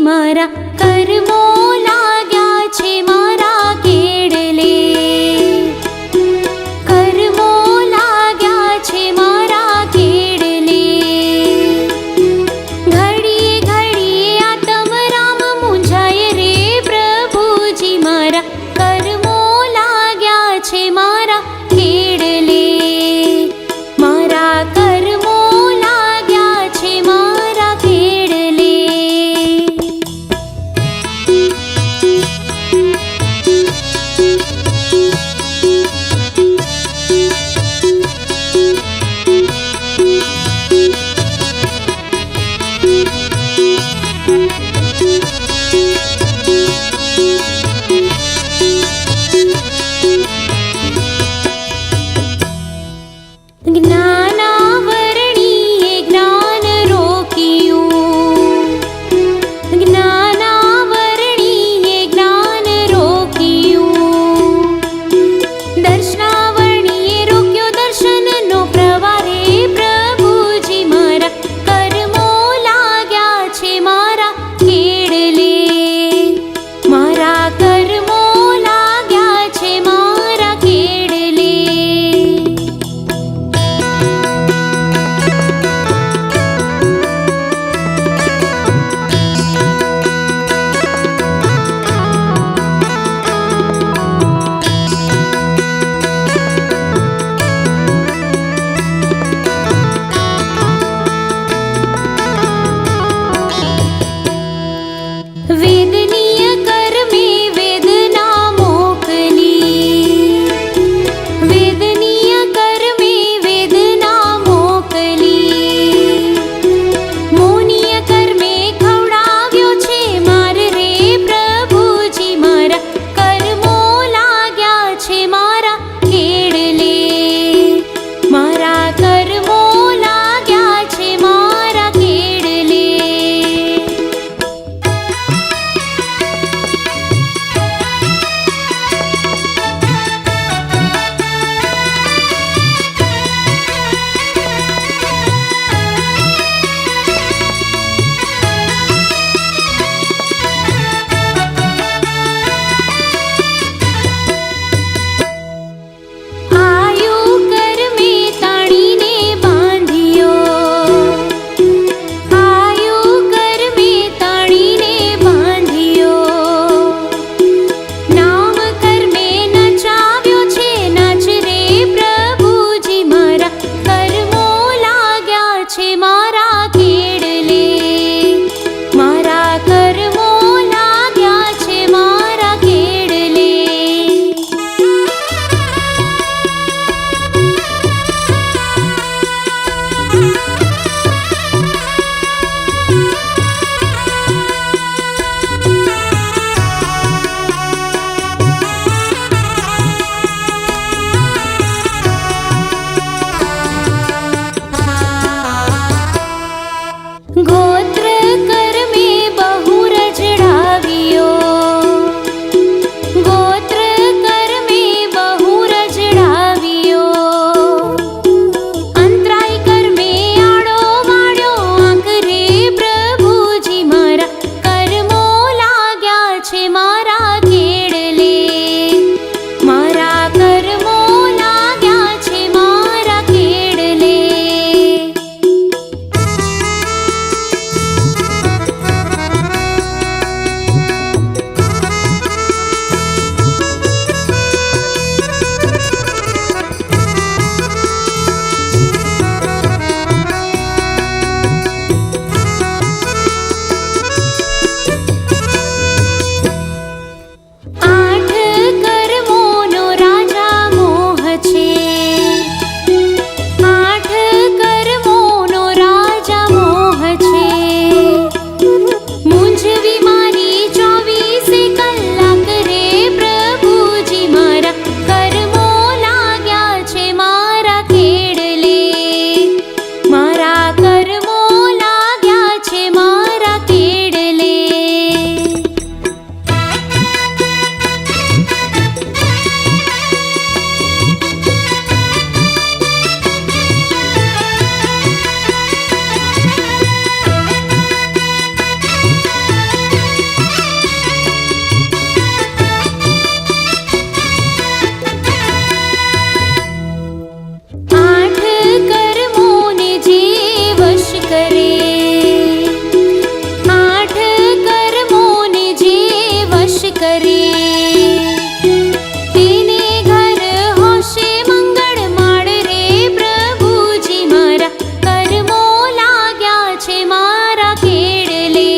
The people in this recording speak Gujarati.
મારા કર્મો લાગ્યા છે મારા કેડલે, કર્મો લાગ્યા છે મારા કેડલે. ઘડીએ ઘડીએ આતમ રામ મૂંઝાય રે પ્રભુજી, મારા કર્મો લાગ્યા છે મારા કેડલે, મારા કર્મો લાગ્યા છે મારા કેડલે. જ્ઞાનાવરણીએ જ્ઞાન રોક્યું, જ્ઞાનાવરણીએ જ્ઞાન રોક્યું. દર્શનાવરણીએ રોક્યો દર્શનનો પ્રવાહ રે પ્રભુજી, મારા કર્મો લાગ્યા છે મારા કેડલે, મારા કર્મો લાગ્યા છે મારા કેડલે. વેદનીય કર્મે વેદના મોકલી, વેદનીય કર્મે વેદના મોકલી. મૌનીય કર્મે ખવડાવ્યો છે માર રે પ્રભુજી, મારા કર્મો લાગ્યા છે મારા કેડલે, મારા કર્મો લાગ્યા છે મારા કેડલે. આયુ કર્મે તાણીને બાંધ્યો, આયુ કર્મે તાણીને બાંધ્યો. નામ કર્મે નચાવ્યો છે નાચ રે પ્રભુજી, મારા કર્મો લાગ્યા છે મારા